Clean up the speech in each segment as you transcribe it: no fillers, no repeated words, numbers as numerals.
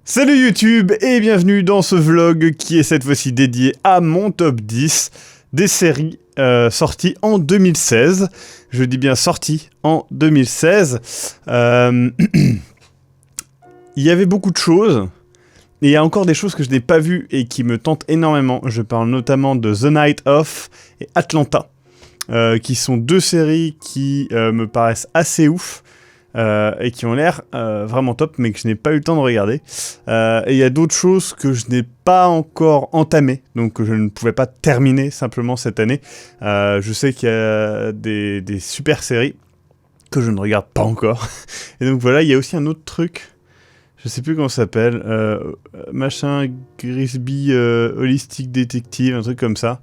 Salut YouTube et bienvenue dans ce vlog qui est cette fois-ci dédié à mon top 10 des séries sorties en 2016. Je dis bien sorties en 2016. Il y avait beaucoup de choses. Et il y a encore des choses que je n'ai pas vues et qui me tentent énormément. Je parle notamment de The Night Of et Atlanta, qui sont deux séries qui me paraissent assez ouf. Et qui ont l'air vraiment top, mais que je n'ai pas eu le temps de regarder. Et il y a d'autres choses que je n'ai pas encore entamées, donc que je ne pouvais pas terminer simplement cette année. Je sais qu'il y a des super séries que je ne regarde pas encore. Et donc voilà, il y a aussi un autre truc, je sais plus comment ça s'appelle, machin Grisby Holistic Detective, un truc comme ça,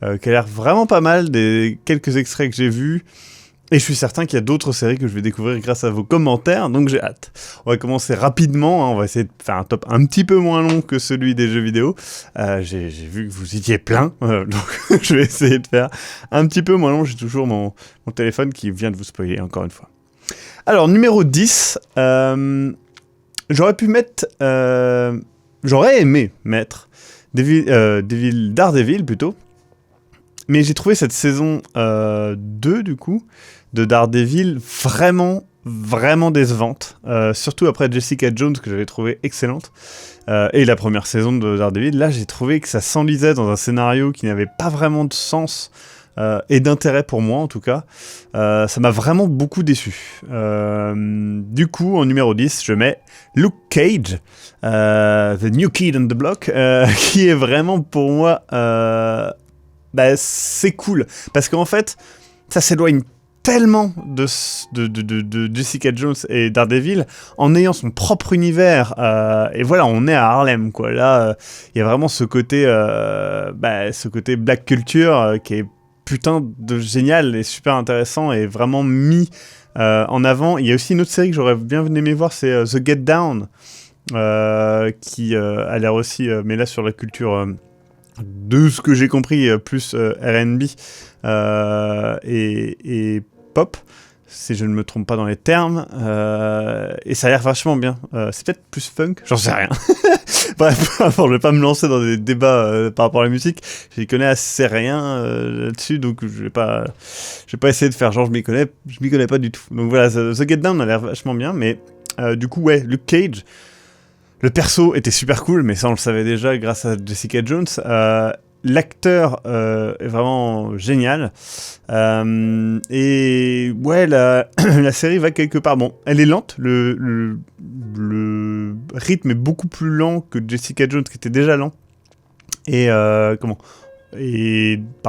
qui a l'air vraiment pas mal, des quelques extraits que j'ai vus. Et je suis certain qu'il y a d'autres séries que je vais découvrir grâce à vos commentaires, donc j'ai hâte. On va commencer rapidement, hein, on va essayer de faire un top un petit peu moins long que celui des jeux vidéo. J'ai vu que vous étiez plein, donc je vais essayer de faire un petit peu moins long. J'ai toujours mon téléphone qui vient de vous spoiler encore une fois. Alors, numéro 10, j'aurais pu mettre... j'aurais aimé mettre Daredevil plutôt. Mais j'ai trouvé cette saison 2, du coup, de Daredevil vraiment décevante. Surtout après Jessica Jones, que j'avais trouvé excellente. Et la première saison de Daredevil, là, j'ai trouvé que ça s'enlisait dans un scénario qui n'avait pas vraiment de sens et d'intérêt pour moi, en tout cas. Ça m'a vraiment beaucoup déçu. Du coup, en numéro 10, je mets Luke Cage, The New Kid on the Block, qui est vraiment, pour moi... c'est cool, parce qu'en fait, ça s'éloigne tellement de Jessica Jones et Daredevil en ayant son propre univers. Et voilà, on est à Harlem, quoi. Là, il y a vraiment ce côté black culture qui est putain de génial et super intéressant et vraiment mis en avant. Il y a aussi une autre série que j'aurais bien aimé voir, c'est The Get Down, qui a l'air aussi, mais là sur la culture... de ce que j'ai compris, plus R&B et pop, si je ne me trompe pas dans les termes, et ça a l'air vachement bien. C'est peut-être plus funk, j'en sais rien. Bref, je vais pas me lancer dans des débats par rapport à la musique, j'y connais assez rien là-dessus, donc je vais pas essayer de faire genre je m'y connais pas du tout. Donc voilà, The Get Down a l'air vachement bien, mais du coup ouais, Luke Cage, le perso était super cool, mais ça on le savait déjà grâce à Jessica Jones. L'acteur est vraiment génial. Et ouais, la série va quelque part. Bon, elle est lente, le rythme est beaucoup plus lent que Jessica Jones qui était déjà lent. Et par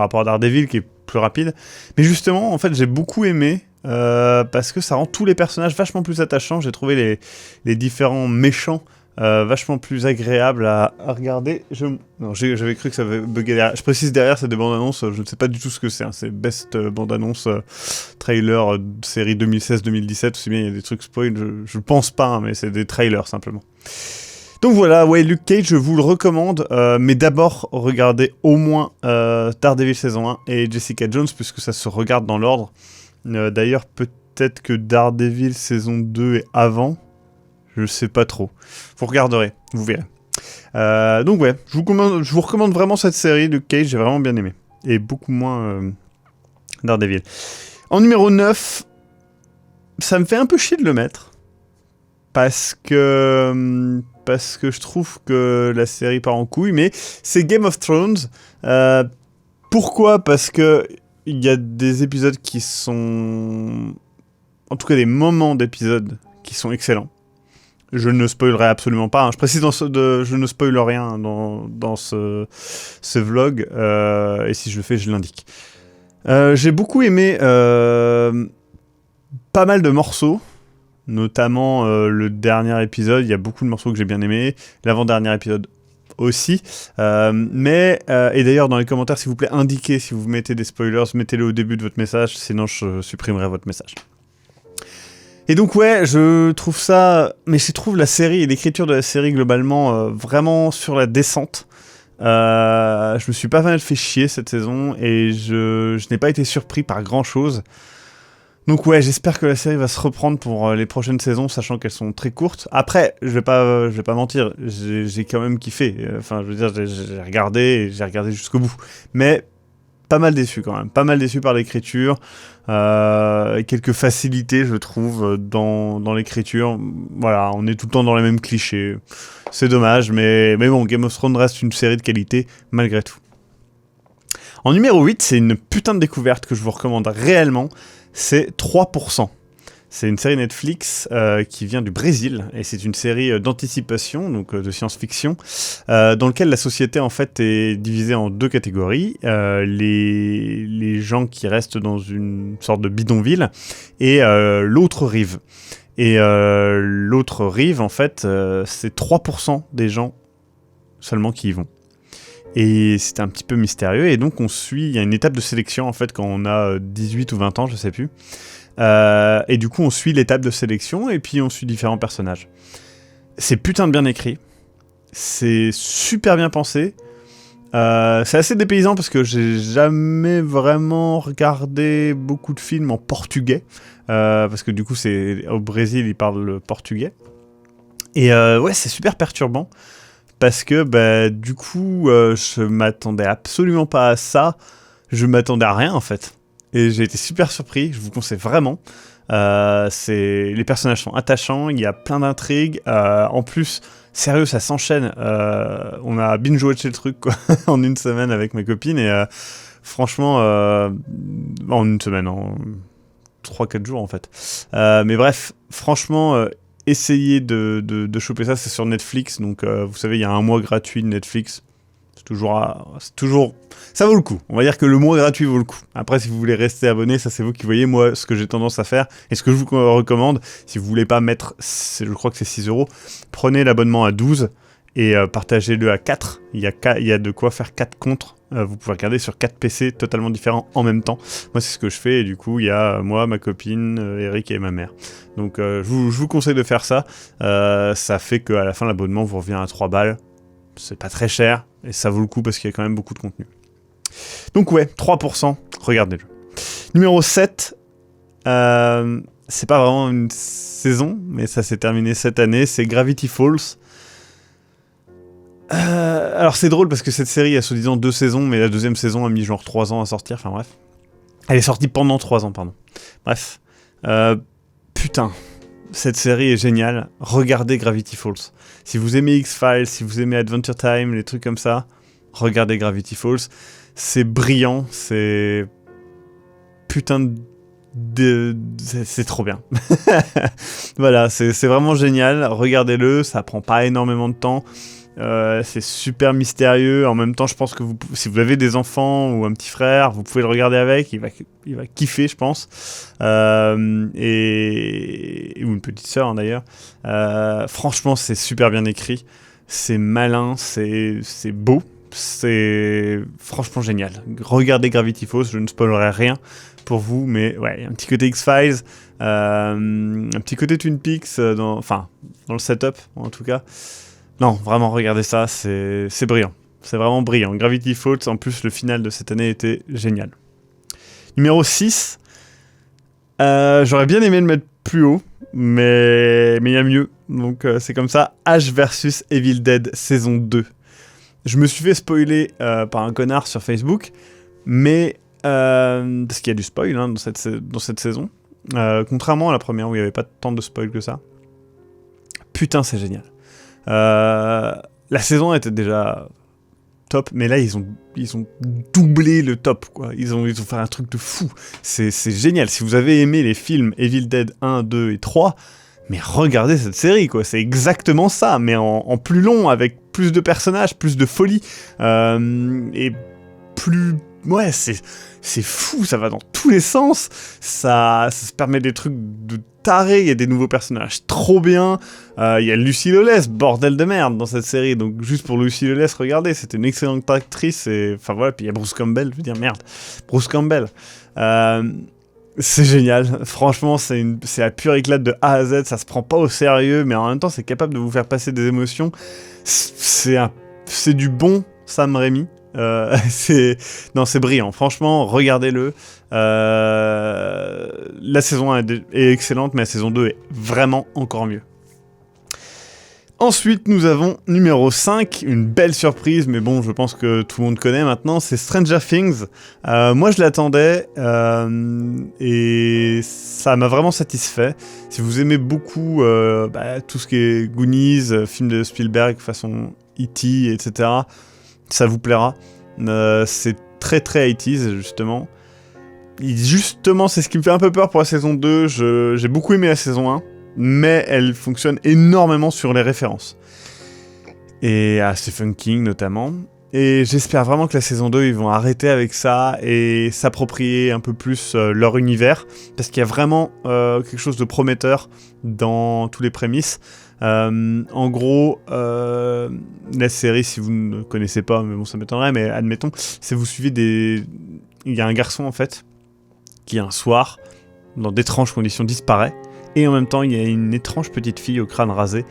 rapport à Daredevil qui est plus rapide. Mais justement, en fait, j'ai beaucoup aimé. Parce que ça rend tous les personnages vachement plus attachants. J'ai trouvé les différents méchants vachement plus agréable à regarder. J'avais cru que ça avait bugué derrière. Je précise, derrière, c'est des bandes annonces. Je ne sais pas du tout ce que c'est. Hein. C'est best bande annonce trailer série 2016-2017. Aussi bien il y a des trucs spoil. Je pense pas, hein, mais c'est des trailers simplement. Donc voilà, ouais, Luke Cage, je vous le recommande. Mais d'abord, regardez au moins Daredevil saison 1 et Jessica Jones, puisque ça se regarde dans l'ordre. D'ailleurs, peut-être que Daredevil saison 2 est avant. Je sais pas trop. Vous regarderez, vous verrez. Donc ouais, je vous recommande vraiment cette série de Cage, j'ai vraiment bien aimé. Et beaucoup moins Daredevil. En numéro 9, ça me fait un peu chier de le mettre. Parce que je trouve que la série part en couille, mais c'est Game of Thrones. Pourquoi ? Parce que il y a des épisodes qui sont... En tout cas des moments d'épisodes qui sont excellents. Je ne spoilerai absolument pas. Hein. Je précise je ne spoile rien dans ce vlog. Et si je le fais, je l'indique. J'ai beaucoup aimé pas mal de morceaux. Notamment le dernier épisode. Il y a beaucoup de morceaux que j'ai bien aimés. L'avant-dernier épisode aussi. Et d'ailleurs, dans les commentaires, s'il vous plaît, indiquez si vous mettez des spoilers. Mettez-le au début de votre message. Sinon, je supprimerai votre message. Et donc ouais, je trouve ça... Mais je trouve la série et l'écriture de la série globalement vraiment sur la descente. Je me suis pas mal fait chier cette saison et je n'ai pas été surpris par grand chose. Donc ouais, j'espère que la série va se reprendre pour les prochaines saisons, sachant qu'elles sont très courtes. Après, je vais pas mentir, j'ai quand même kiffé. Enfin, je veux dire, j'ai regardé, et j'ai regardé jusqu'au bout. Mais pas mal déçu quand même, pas mal déçu par l'écriture, quelques facilités je trouve dans l'écriture. Voilà, on est tout le temps dans les mêmes clichés. C'est dommage, mais bon, Game of Thrones reste une série de qualité malgré tout. En numéro 8, c'est une putain de découverte que je vous recommande réellement, c'est 3%. C'est une série Netflix qui vient du Brésil, et c'est une série d'anticipation, donc de science-fiction, dans laquelle la société en fait est divisée en deux catégories. Les gens qui restent dans une sorte de bidonville, et l'autre rive. Et l'autre rive, en fait, c'est 3% des gens seulement qui y vont. Et c'est un petit peu mystérieux, et donc il y a une étape de sélection en fait quand on a 18 ou 20 ans, je sais plus. Et du coup on suit l'étape de sélection, et puis on suit différents personnages. C'est putain de bien écrit, c'est super bien pensé, c'est assez dépaysant parce que j'ai jamais vraiment regardé beaucoup de films en portugais, parce que du coup c'est au Brésil ils parlent le portugais. Et ouais, c'est super perturbant. Parce que du coup, je m'attendais absolument pas à ça. Je m'attendais à rien en fait. Et j'ai été super surpris, je vous conseille vraiment. Les personnages sont attachants, il y a plein d'intrigues. En plus, sérieux, ça s'enchaîne. On a binge-watché le truc quoi, en une semaine avec mes copines. Et franchement, en une semaine, en 3-4 jours en fait. Mais bref, franchement... essayez de choper ça, c'est sur Netflix, donc vous savez, il y a un mois gratuit de Netflix. C'est toujours... Ça vaut le coup. On va dire que le mois gratuit vaut le coup. Après, si vous voulez rester abonné, ça c'est vous qui voyez. Moi, ce que j'ai tendance à faire, et ce que je vous recommande, si vous voulez pas mettre, je crois que c'est 6€, prenez l'abonnement à 12 et partagez-le à 4. Il y a de quoi faire 4 comptes. Vous pouvez regarder sur 4 PC totalement différents en même temps. Moi, c'est ce que je fais, et du coup, il y a moi, ma copine, Eric et ma mère. Donc, je vous conseille de faire ça. Ça fait qu'à la fin, l'abonnement vous revient à 3 balles. C'est pas très cher, et ça vaut le coup parce qu'il y a quand même beaucoup de contenu. Donc ouais, 3%, regardez-le. Numéro 7, c'est pas vraiment une saison, mais ça s'est terminé cette année, c'est Gravity Falls. Alors c'est drôle parce que cette série a soi-disant 2 saisons, mais la deuxième saison a mis genre 3 ans à sortir, enfin bref. Elle est sortie pendant 3 ans, pardon. Bref. Putain, cette série est géniale. Regardez Gravity Falls. Si vous aimez X-Files, si vous aimez Adventure Time, les trucs comme ça, regardez Gravity Falls. C'est brillant, c'est... Putain de... C'est trop bien. Voilà, c'est vraiment génial. Regardez-le, ça prend pas énormément de temps. C'est super mystérieux. En même temps, je pense que si vous avez des enfants ou un petit frère, vous pouvez le regarder avec. Il va kiffer, je pense. Ou une petite sœur, hein, d'ailleurs. Franchement, c'est super bien écrit. C'est malin, c'est beau. C'est franchement génial. Regardez Gravity Falls, je ne spoilerai rien pour vous, mais ouais, un petit côté X-Files, un petit côté Twin Peaks, dans le setup, en tout cas. Non, vraiment, regardez ça, c'est brillant. C'est vraiment brillant. Gravity Falls, en plus, le final de cette année était génial. Numéro 6, j'aurais bien aimé le mettre plus haut, mais il y a mieux. Donc c'est comme ça, Ash vs Evil Dead saison 2. Je me suis fait spoiler par un connard sur Facebook, mais parce qu'il y a du spoil hein, dans cette saison. Contrairement à la première où il n'y avait pas tant de spoil que ça. Putain, c'est génial. La saison était déjà top, mais là ils ont doublé le top quoi. Ils ont fait un truc de fou. C'est génial. Si vous avez aimé les films Evil Dead 1, 2 et 3, mais regardez cette série quoi. C'est exactement ça, mais en plus long, avec plus de personnages, plus de folie et plus... Ouais, c'est fou, ça va dans tous les sens, ça se permet des trucs de taré, il y a des nouveaux personnages trop bien, il y a Lucy Lawless, bordel de merde dans cette série, donc juste pour Lucy Lawless, regardez, c'était une excellente actrice, et enfin voilà, puis il y a Bruce Campbell, je veux dire merde, Bruce Campbell, c'est génial, franchement c'est la pure éclate de A à Z, ça se prend pas au sérieux, mais en même temps c'est capable de vous faire passer des émotions, c'est du bon Sam Raimi. c'est brillant. Franchement, regardez-le. La saison 1 est excellente, mais la saison 2 est vraiment encore mieux. Ensuite, nous avons numéro 5, une belle surprise, mais bon, je pense que tout le monde connaît maintenant, c'est Stranger Things. Moi, je l'attendais, et ça m'a vraiment satisfait. Si vous aimez beaucoup tout ce qui est Goonies, film de Spielberg, façon E.T., etc., ça vous plaira. C'est très très 80s, justement. Et justement, c'est ce qui me fait un peu peur pour la saison 2. J'ai beaucoup aimé la saison 1. Mais elle fonctionne énormément sur les références. Et à Stephen King notamment. Et j'espère vraiment que la saison 2, ils vont arrêter avec ça et s'approprier un peu plus leur univers. Parce qu'il y a vraiment quelque chose de prometteur dans tous les prémices. En gros, la série, si vous ne connaissez pas, mais bon, ça m'étonnerait, mais admettons, c'est vous suivez il y a un garçon, en fait, qui un soir, dans d'étranges conditions, disparaît. Et en même temps, il y a une étrange petite fille au crâne rasé,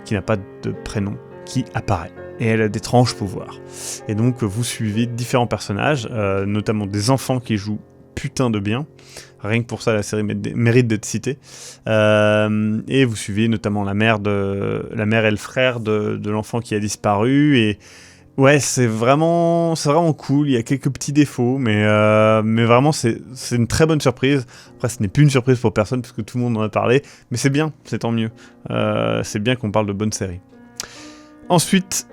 qui n'a pas de prénom, qui apparaît. Et elle a d'étranges pouvoirs. Et donc, vous suivez différents personnages, notamment des enfants qui jouent putain de bien. Rien que pour ça, la série mérite d'être citée. Et vous suivez notamment la mère et le frère de l'enfant qui a disparu. Et ouais, c'est vraiment cool. Il y a quelques petits défauts, mais vraiment, c'est une très bonne surprise. Après, ce n'est plus une surprise pour personne, puisque tout le monde en a parlé. Mais c'est bien, c'est tant mieux. C'est bien qu'on parle de bonnes séries. Ensuite,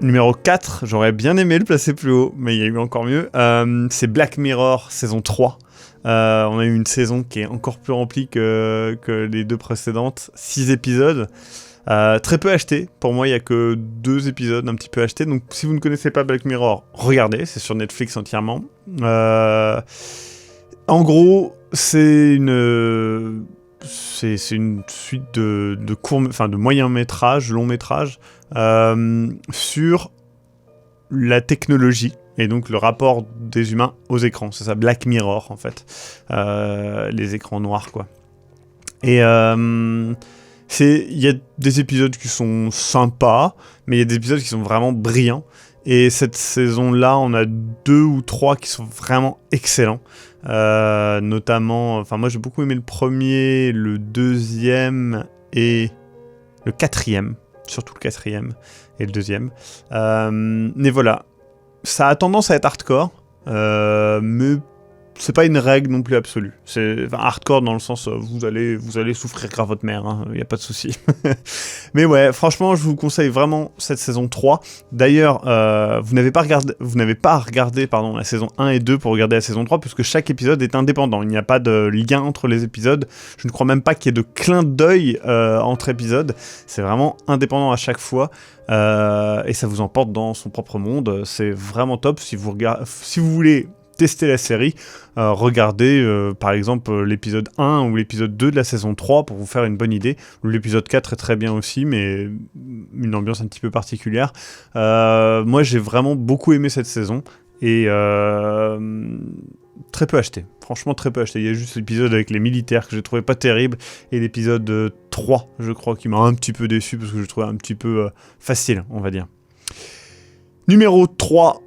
numéro 4, j'aurais bien aimé le placer plus haut, mais il y a eu encore mieux. C'est Black Mirror, saison 3. On a eu une saison qui est encore plus remplie que les deux précédentes. 6 épisodes. Très peu acheté, pour moi il n'y a que 2 épisodes un petit peu achetés, donc si vous ne connaissez pas Black Mirror, regardez, c'est sur Netflix entièrement. En gros, c'est une suite de moyen métrage, long métrage, sur la technologie, et donc le rapport des humains aux écrans, c'est ça, Black Mirror en fait, les écrans noirs quoi. Et il y a des épisodes qui sont sympas, mais il y a des épisodes qui sont vraiment brillants. Et cette saison-là, on a 2 ou 3 qui sont vraiment excellents. Notamment, enfin moi j'ai beaucoup aimé le premier, le deuxième et le quatrième. Surtout le quatrième et le deuxième. Mais voilà, ça a tendance à être hardcore, mais c'est pas une règle non plus absolue. C'est hardcore dans le sens vous allez souffrir grave votre mère, hein, y a pas de souci. Mais ouais, franchement, je vous conseille vraiment cette saison 3. D'ailleurs, vous n'avez pas regardé la saison 1 et 2 pour regarder la saison 3 puisque chaque épisode est indépendant. Il n'y a pas de lien entre les épisodes. Je ne crois même pas qu'il y ait de clin d'œil entre épisodes. C'est vraiment indépendant à chaque fois. Et ça vous emporte dans son propre monde. C'est vraiment top si vous voulez tester la série, regardez par exemple l'épisode 1 ou l'épisode 2 de la saison 3 pour vous faire une bonne idée. L'épisode 4 est très bien aussi, mais une ambiance un petit peu particulière. Moi j'ai vraiment beaucoup aimé cette saison et très peu acheté. Franchement très peu acheté. Il y a juste l'épisode avec les militaires que j'ai trouvé pas terrible et l'épisode 3 je crois qui m'a un petit peu déçu parce que je trouvais un petit peu facile on va dire. Numéro 3,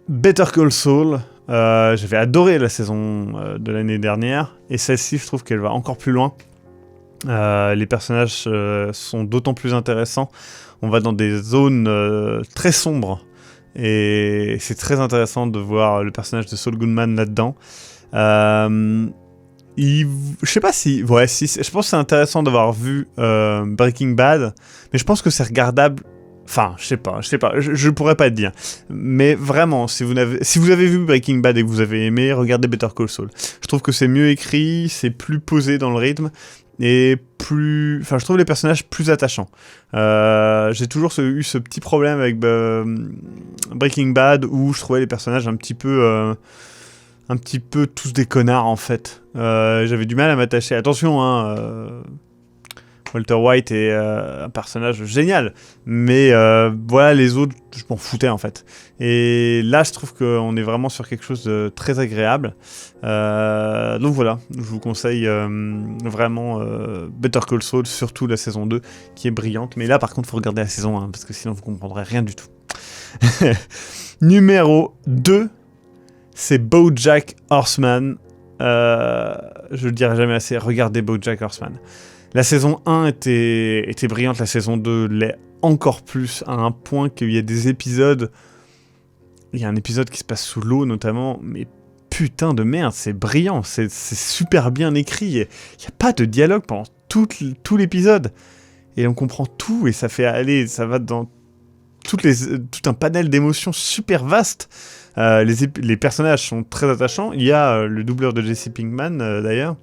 Better Call Saul. J'avais adoré la saison de l'année dernière et celle-ci je trouve qu'elle va encore plus loin. Les personnages sont d'autant plus intéressants. On va dans des zones très sombres et c'est très intéressant de voir le personnage de Saul Goodman là-dedans. Je sais pas si je pense que c'est intéressant d'avoir vu Breaking Bad, mais je pense que c'est regardable. Enfin, je sais pas, je pourrais pas te dire. Mais vraiment, si vous avez vu Breaking Bad et que vous avez aimé, regardez Better Call Saul. Je trouve que c'est mieux écrit, c'est plus posé dans le rythme, et je trouve les personnages plus attachants. J'ai toujours eu ce petit problème avec Breaking Bad, où je trouvais les personnages un petit peu tous des connards, en fait. J'avais du mal à m'attacher. Attention, hein... Walter White est un personnage génial, mais voilà, les autres, je m'en foutais en fait. Et là, je trouve qu'on est vraiment sur quelque chose de très agréable. Donc voilà, je vous conseille vraiment Better Call Saul, surtout la saison 2, qui est brillante. Mais là, par contre, il faut regarder la saison 1, parce que sinon, vous ne comprendrez rien du tout. Numéro 2, c'est BoJack Horseman. Je le dirai jamais assez, regardez BoJack Horseman. La saison 1 était brillante, la saison 2 l'est encore plus, à un point qu'il y a des épisodes... Il y a un épisode qui se passe sous l'eau notamment, mais putain de merde, c'est brillant, c'est super bien écrit, il n'y a pas de dialogue pendant tout l'épisode. Et on comprend tout, et ça fait aller, ça va dans tout un panel d'émotions super vaste. Les personnages sont très attachants. Il y a le doubleur de Jesse Pinkman, d'ailleurs.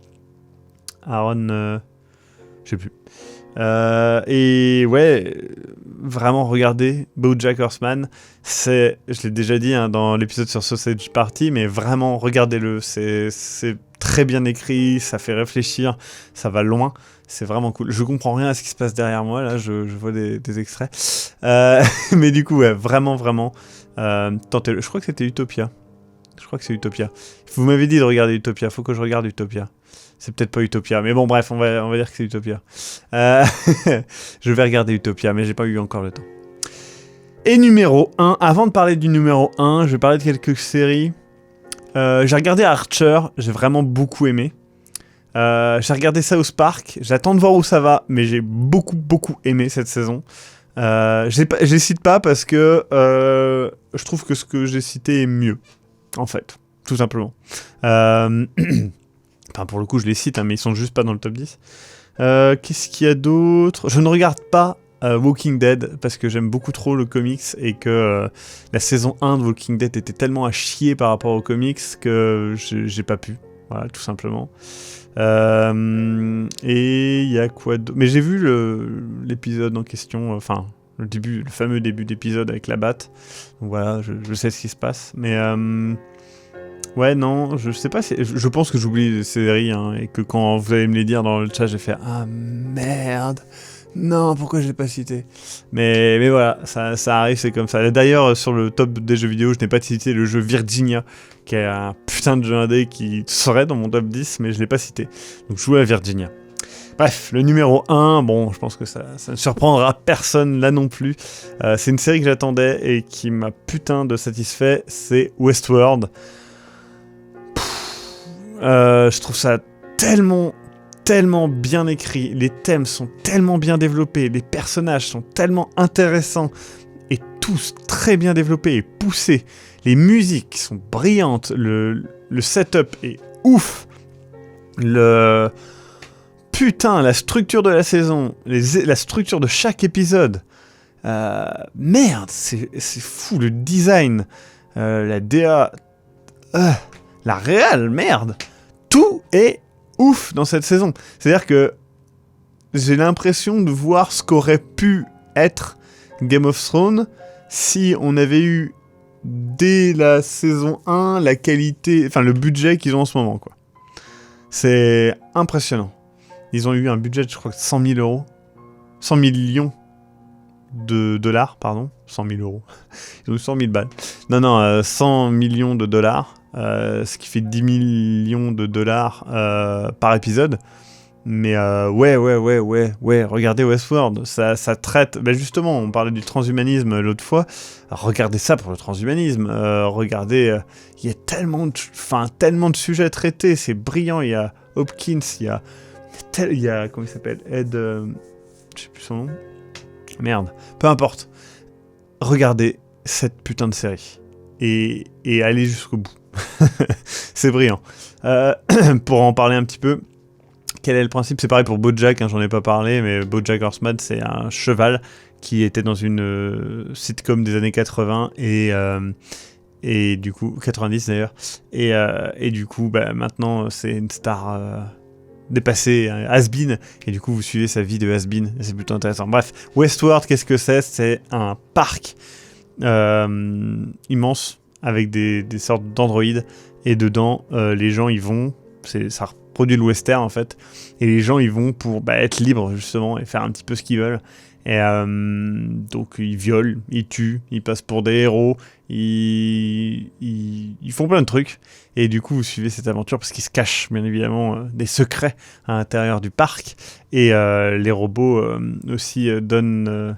Aaron... je sais plus. Et ouais, vraiment regardez BoJack Horseman. Je l'ai déjà dit dans l'épisode sur Sausage Party, mais vraiment regardez-le. C'est très bien écrit, ça fait réfléchir, ça va loin. C'est vraiment cool. Je comprends rien à ce qui se passe derrière moi, là, je vois des extraits. Mais du coup, ouais, vraiment, tentez-le. Je crois que c'était Utopia. Je crois que c'est Utopia. Vous m'avez dit de regarder Utopia, faut que je regarde Utopia. C'est peut-être pas Utopia, mais bon, bref, on va dire que c'est Utopia. Je vais regarder Utopia, mais j'ai pas eu encore le temps. Et numéro 1, avant de parler du numéro 1, je vais parler de quelques séries. J'ai regardé Archer, j'ai vraiment beaucoup aimé. J'ai regardé South Park, j'attends de voir où ça va, mais j'ai beaucoup aimé cette saison. Je les cite pas parce que je trouve que ce que j'ai cité est mieux, en fait, tout simplement. Enfin, pour le coup, je les cite, hein, mais ils sont juste pas dans le top 10. Qu'est-ce qu'il y a d'autre ? Je ne regarde pas Walking Dead, parce que j'aime beaucoup trop le comics, et que la saison 1 de Walking Dead était tellement à chier par rapport au comics que j'ai pas pu. Voilà, tout simplement. Et il y a quoi d'autre ? Mais j'ai vu l'épisode en question, enfin, le fameux début d'épisode avec la batte. Donc voilà, je sais ce qui se passe. Mais... ouais, non, je sais pas, je pense que j'oublie des séries, hein, et que quand vous allez me les dire dans le chat, j'ai fait « Ah merde, non, pourquoi je l'ai pas cité ?» Mais voilà, ça arrive, c'est comme ça. D'ailleurs, sur le top des jeux vidéo, je n'ai pas cité le jeu Virginia, qui est un putain de jeu indé qui serait dans mon top 10, mais je l'ai pas cité. Donc je jouais à Virginia. Bref, le numéro 1, bon, je pense que ça ne surprendra personne là non plus. C'est une série que j'attendais et qui m'a putain de satisfait, c'est Westworld. Je trouve ça tellement bien écrit, les thèmes sont tellement bien développés, les personnages sont tellement intéressants et tous très bien développés et poussés, les musiques sont brillantes, le setup est ouf, putain, la structure de la saison, la structure de chaque épisode, merde, c'est fou, le design, la DA, la réal, merde, tout est ouf dans cette saison. C'est-à-dire que j'ai l'impression de voir ce qu'aurait pu être Game of Thrones si on avait eu dès la saison 1 la qualité, enfin le budget qu'ils ont en ce moment, quoi. C'est impressionnant. Ils ont eu un budget, je crois, de 100 000 euros. 100 millions de dollars, pardon. 100 000 euros. Ils ont eu 100 000 balles. Non, 100 millions de dollars. Ce qui fait 10 millions de dollars par épisode. Mais ouais, regardez Westworld, ça traite... Ben justement, on parlait du transhumanisme l'autre fois, regardez ça pour le transhumanisme, regardez, il y a tellement de sujets traités, c'est brillant, il y a Hopkins, il y a comment il s'appelle, Ed... je sais plus son nom, merde, peu importe, regardez cette putain de série, et allez jusqu'au bout, c'est brillant. Pour en parler un petit peu, quel est le principe ? C'est pareil pour BoJack, hein, j'en ai pas parlé, mais BoJack Horseman, c'est un cheval qui était dans une sitcom des années 80 et du coup 90 d'ailleurs, et du coup bah, maintenant c'est une star dépassée, has-been, et du coup vous suivez sa vie de has-been, et c'est plutôt intéressant. Bref, Westworld, qu'est-ce que c'est ? C'est un parc immense avec des sortes d'androïdes, et dedans les gens y vont, ça reproduit le western en fait, et les gens ils vont pour être libres justement et faire un petit peu ce qu'ils veulent, et donc ils violent, ils tuent, ils passent pour des héros, ils font plein de trucs, et du coup vous suivez cette aventure parce qu'ils se cachent bien évidemment des secrets à l'intérieur du parc, et les robots aussi donnent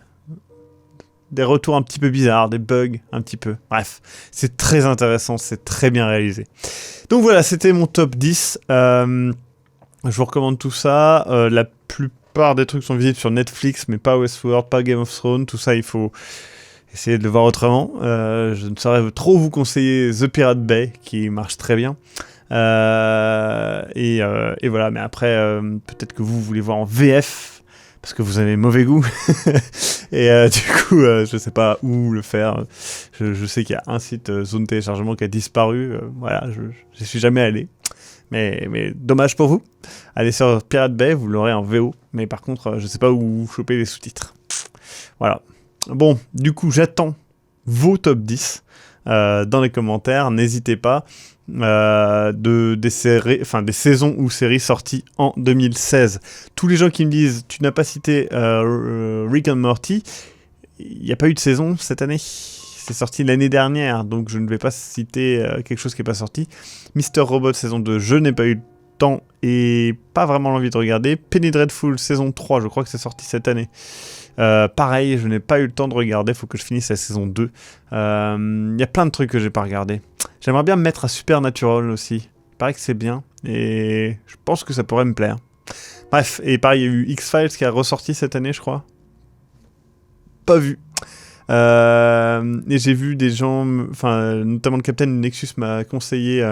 des retours un petit peu bizarres, des bugs un petit peu. Bref, c'est très intéressant, c'est très bien réalisé. Donc voilà, c'était mon top 10. Je vous recommande tout ça. La plupart des trucs sont visibles sur Netflix, mais pas Westworld, pas Game of Thrones. Tout ça, il faut essayer de le voir autrement. Je ne saurais trop vous conseiller The Pirate Bay, qui marche très bien. Et voilà, mais après, peut-être que vous voulez voir en VF, parce que vous avez mauvais goût. Et du coup, je sais pas où le faire. Je sais qu'il y a un site zone téléchargement qui a disparu. Voilà, je suis jamais allé. Mais dommage pour vous. Allez sur Pirate Bay, vous l'aurez en VO. Mais par contre, je sais pas où choper les sous-titres. Voilà. Bon, du coup, j'attends vos top 10 dans les commentaires. N'hésitez pas. Des saisons ou séries sorties en 2016. Tous les gens qui me disent tu n'as pas cité Rick and Morty, il n'y a pas eu de saison cette année. C'est sorti l'année dernière, donc je ne vais pas citer quelque chose qui n'est pas sorti. Mr. Robot saison 2, je n'ai pas eu le temps et pas vraiment l'envie de regarder. Penny Dreadful saison 3, je crois que c'est sorti cette année. Pareil, je n'ai pas eu le temps de regarder, il faut que je finisse la saison 2. Il y a plein de trucs que j'ai pas regardé. J'aimerais bien me mettre à Supernatural aussi. Il paraît que c'est bien, et je pense que ça pourrait me plaire. Bref, et pareil, il y a eu X-Files qui a ressorti cette année, je crois. Pas vu. Et j'ai vu des gens, notamment le Captain Nexus m'a conseillé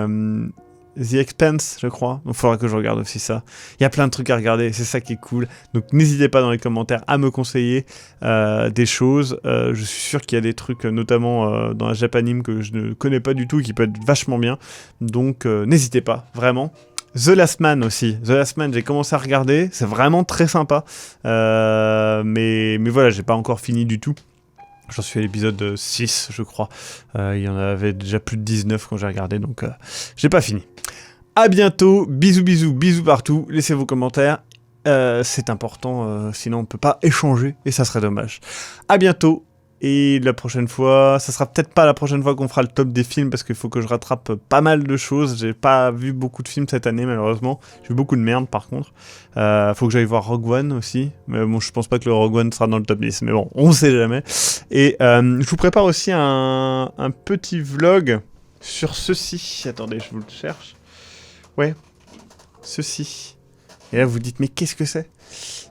The Expanse, je crois. Donc il faudra que je regarde aussi ça. Il y a plein de trucs à regarder, c'est ça qui est cool. Donc n'hésitez pas dans les commentaires à me conseiller des choses. Je suis sûr qu'il y a des trucs, notamment dans la Japanime, que je ne connais pas du tout, qui peut être vachement bien. Donc n'hésitez pas, vraiment. The Last Man aussi. The Last Man, j'ai commencé à regarder. C'est vraiment très sympa. Mais voilà, j'ai pas encore fini du tout. J'en suis à l'épisode 6, je crois. Il y en avait déjà plus de 19 quand j'ai regardé, donc j'ai pas fini. À bientôt, bisous, bisous, bisous partout. Laissez vos commentaires, c'est important, sinon on peut pas échanger, et ça serait dommage. À bientôt, et la prochaine fois, ça sera peut-être pas la prochaine fois qu'on fera le top des films, parce qu'il faut que je rattrape pas mal de choses. J'ai pas vu beaucoup de films cette année, malheureusement. J'ai vu beaucoup de merde, par contre. Faut que j'aille voir Rogue One aussi. Mais bon, je pense pas que le Rogue One sera dans le top 10. Mais bon, on sait jamais. Et je vous prépare aussi un petit vlog sur ceci. Attendez, je vous le cherche. Ouais, ceci. Et là, vous dites, mais qu'est-ce que c'est?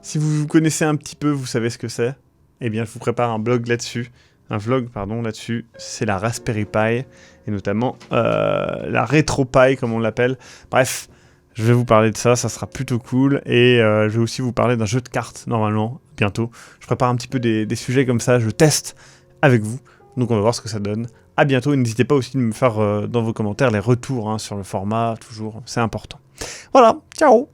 Si vous connaissez un petit peu, vous savez ce que c'est. Eh bien, je vous prépare un vlog là-dessus. Là-dessus. C'est la Raspberry Pi. Et notamment la Retro Pi, comme on l'appelle. Bref. Je vais vous parler de ça, ça sera plutôt cool. Et je vais aussi vous parler d'un jeu de cartes, normalement, bientôt. Je prépare un petit peu des sujets comme ça, je teste avec vous. Donc on va voir ce que ça donne. À bientôt, et n'hésitez pas aussi de me faire dans vos commentaires les retours sur le format, toujours, c'est important. Voilà, ciao!